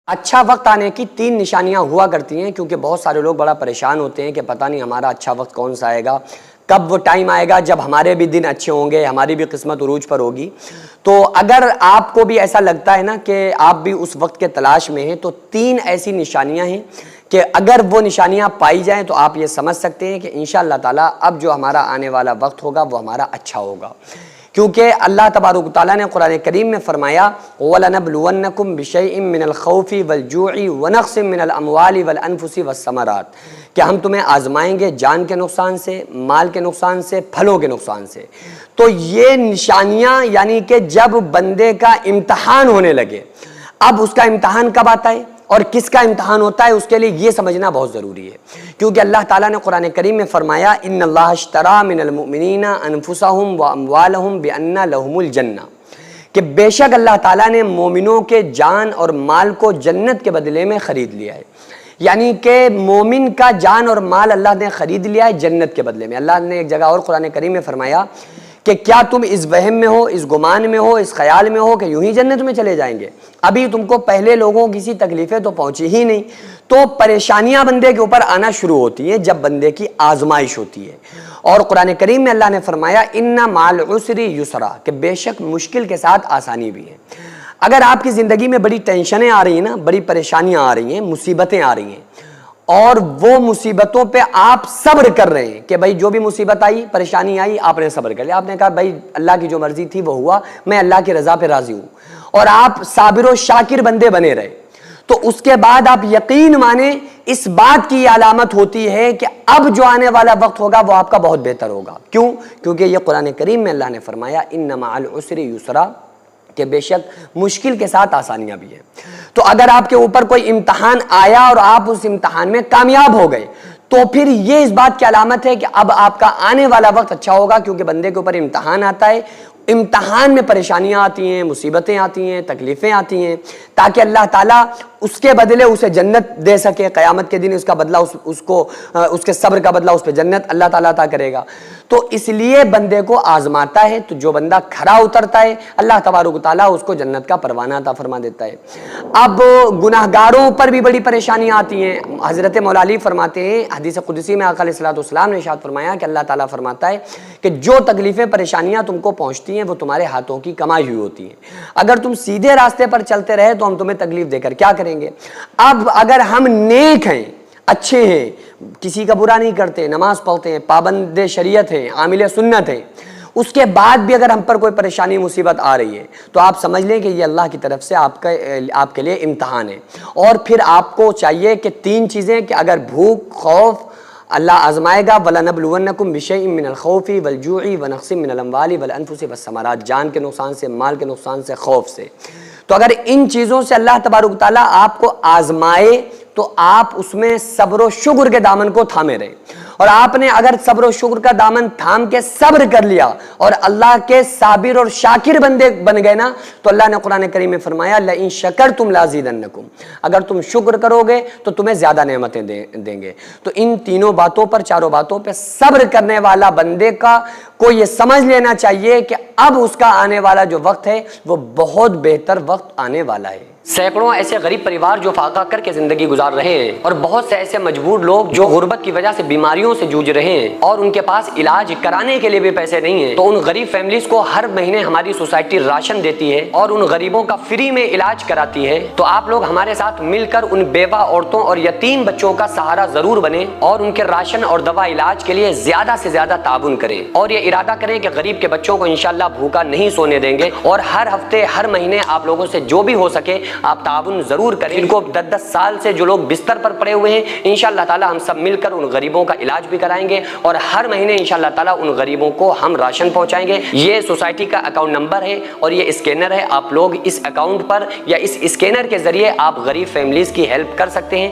اچھا وقت آنے کی 3 نشانیاں ہوا کرتی ہیں، کیونکہ بہت سارے لوگ بڑا پریشان ہوتے ہیں کہ پتہ نہیں ہمارا اچھا وقت کون سا آئے گا، کب وہ ٹائم آئے گا جب ہمارے بھی دن اچھے ہوں گے، ہماری بھی قسمت عروج پر ہوگی۔ تو اگر آپ کو بھی ایسا لگتا ہے نا کہ آپ بھی اس وقت کے تلاش میں ہیں، تو 3 ایسی نشانیاں ہیں کہ اگر وہ نشانیاں پائی جائیں تو آپ یہ سمجھ سکتے ہیں کہ انشاءاللہ تعالیٰ اب جو ہمارا آنے والا وقت ہوگا وہ ہمارا اچھا ہوگا، کیونکہ اللہ تبارک و تعالیٰ نے قرآن کریم میں فرمایا وَلَنَبْلُوَنَّكُمْ بِشَيْءٍ مِّنَ الْخَوْفِ وَالْجُوعِ وَنَقْصٍ مِّنَ الْأَمْوَالِ وَالْأَنفُسِ وَالثَّمَرَاتِ، کہ ہم تمہیں آزمائیں گے جان کے نقصان سے، مال کے نقصان سے، پھلوں کے نقصان سے۔ تو یہ نشانیاں یعنی کہ جب بندے کا امتحان ہونے لگے، اب اس کا امتحان کب آتا ہے اور کس کا امتحان ہوتا ہے، اس کے لیے یہ سمجھنا بہت ضروری ہے، کیونکہ اللہ تعالیٰ نے قرآن کریم میں فرمایا ان اللہ اشترى من المؤمنین انفسهم واموالهم بان لهم الجنہ، کہ بے شک اللہ تعالیٰ نے مومنوں کے جان اور مال کو جنت کے بدلے میں خرید لیا ہے، یعنی کہ مومن کا جان اور مال اللہ نے خرید لیا ہے جنت کے بدلے میں۔ اللہ نے ایک جگہ اور قرآن کریم میں فرمایا کہ کیا تم اس وہم میں ہو، اس گمان میں ہو، اس خیال میں ہو کہ یوں ہی جنت میں چلے جائیں گے؟ ابھی تم کو پہلے لوگوں کی سی تکلیفیں تو پہنچی ہی نہیں۔ تو پریشانیاں بندے کے اوپر آنا شروع ہوتی ہیں جب بندے کی آزمائش ہوتی ہے، اور قرآن کریم میں اللہ نے فرمایا ان مع العسر یسرا، کہ بے شک مشکل کے ساتھ آسانی بھی ہے۔ اگر آپ کی زندگی میں بڑی ٹینشنیں آ رہی ہیں نا، بڑی پریشانیاں آ رہی ہیں، مصیبتیں آ رہی ہیں، اور وہ مصیبتوں پہ آپ صبر کر رہے ہیں کہ بھائی جو بھی مصیبت آئی، پریشانی آئی، آپ نے صبر کر لیا، آپ نے کہا بھائی اللہ کی جو مرضی تھی وہ ہوا، میں اللہ کی رضا پہ راضی ہوں، اور آپ صابر و شاکر بندے بنے رہے، تو اس کے بعد آپ یقین مانیں اس بات کی علامت ہوتی ہے کہ اب جو آنے والا وقت ہوگا وہ آپ کا بہت بہتر ہوگا۔ کیوں؟ کیونکہ یہ قرآن کریم میں اللہ نے فرمایا ان مع العسر یسرا، کہ بے شک مشکل کے ساتھ آسانیاں بھی ہیں۔ تو اگر آپ کے اوپر کوئی امتحان آیا اور آپ اس امتحان میں کامیاب ہو گئے، تو پھر یہ اس بات کی علامت ہے کہ اب آپ کا آنے والا وقت اچھا ہوگا، کیونکہ بندے کے اوپر امتحان آتا ہے، امتحان میں پریشانیاں آتی ہیں، مصیبتیں آتی ہیں، تکلیفیں آتی ہیں، تاکہ اللہ تعالیٰ اس کے بدلے اسے جنت دے سکے، قیامت کے دن اس کا بدلہ اس کے صبر کا بدلہ اس پہ جنت اللہ تعالیٰ عطا کرے گا۔ تو اس لیے بندے کو آزماتا ہے، تو جو بندہ کھرا اترتا ہے اللہ تبارک و تعالیٰ اس کو جنت کا پروانہ عطا فرما دیتا ہے۔ اب گناہگاروں پر بھی بڑی پریشانیاں آتی ہیں۔ حضرت مولا علی فرماتے ہیں، حدیث قدسی میں آقا علیہ الصلوۃ والسلام نے ارشاد فرمایا کہ اللہ تعالیٰ فرماتا ہے کہ جو تکلیفیں پریشانیاں تم کو پہنچتی ہیں وہ تمہارے ہاتھوں کی کمائی ہوئی ہوتی ہیں، اگر تم سیدھے راستے پر چلتے رہے تو ہم تمہیں تکلیف دے کر کیا کریں گے۔ اب اگر ہم نیک ہیں، اچھے ہیں، کسی کا برا نہیں کرتے، نماز پڑھتے ہیں، پابند شریعت ہیں، عامل سنت ہیں، اس کے بعد بھی اگر ہم پر کوئی پریشانی مصیبت آ رہی ہے تو آپ سمجھ لیں کہ یہ اللہ کی طرف سے آپ کے لیے امتحان ہے۔ اور پھر آپ کو چاہیے کہ 3 چیزیں، کہ اگر بھوک، خوف اللہ آزمائے گا، وَلَنَبْلُوَنَّكُمْ بِشَيْءٍ مِّنَ الْخَوْفِ وَالْجُوعِ وَنَقْصٍ مِّنَ الْأَمْوَالِ وَالْأَنفُسِ وَالثَّمَرَاتِ، جان کے نقصان سے، مال کے نقصان سے، خوف سے۔ تو اگر ان چیزوں سے اللہ تبارک تعالیٰ آپ کو آزمائے تو آپ اس میں صبر و شکر کے دامن کو تھامے رہے، اور آپ نے اگر صبر و شکر کا دامن تھام کے صبر کر لیا اور اللہ کے صابر اور شاکر بندے بن گئے نا، تو اللہ نے قرآن کریم میں فرمایا لَإِن شَكَرْتُمْ لَأَزِيدَنَّكُمْ، اگر تم شکر کرو گے تو تمہیں زیادہ نعمتیں دیں گے۔ تو ان تینوں باتوں پر، چاروں باتوں پہ صبر کرنے والا بندے کو یہ سمجھ لینا چاہیے کہ اب اس کا آنے والا جو وقت ہے وہ بہت بہتر وقت آنے والا ہے۔ سینکڑوں ایسے غریب پریوار جو فاقہ کر کے زندگی گزار رہے ہیں، اور بہت سے ایسے مجبور لوگ جو غربت کی وجہ سے بیماریوں سے جوجھ رہے ہیں اور ان کے پاس علاج کرانے کے لیے بھی پیسے نہیں ہیں، تو ان غریب فیملیز کو ہر مہینے ہماری سوسائٹی راشن دیتی ہے اور ان غریبوں کا فری میں علاج کراتی ہے۔ تو آپ لوگ ہمارے ساتھ مل کر ان بیوہ عورتوں اور یتیم بچوں کا سہارا ضرور بنیں، اور ان کے راشن اور دوا علاج کے لیے زیادہ سے زیادہ تعاون کریں، اور یہ ارادہ کریں کہ غریب کے بچوں کو انشاءاللہ بھوکا نہیں سونے دیں گے، اور ہر ہفتے، ہر مہینے آپ لوگوں سے جو بھی ہو سکے آپ تعاون ضرور کریں۔ ان کو 10 سال سے جو لوگ بستر پر پڑے ہوئے ہیں، انشاءاللہ تعالی ہم سب مل کر ان غریبوں کا علاج بھی کرائیں گے، اور ہر مہینے انشاءاللہ تعالی ان غریبوں کو ہم راشن پہنچائیں گے۔ یہ سوسائٹی کا اکاؤنٹ نمبر ہے اور یہ اسکینر ہے، آپ لوگ اس اکاؤنٹ پر یا اس اسکینر کے ذریعے آپ غریب فیملیز کی ہیلپ کر سکتے ہیں۔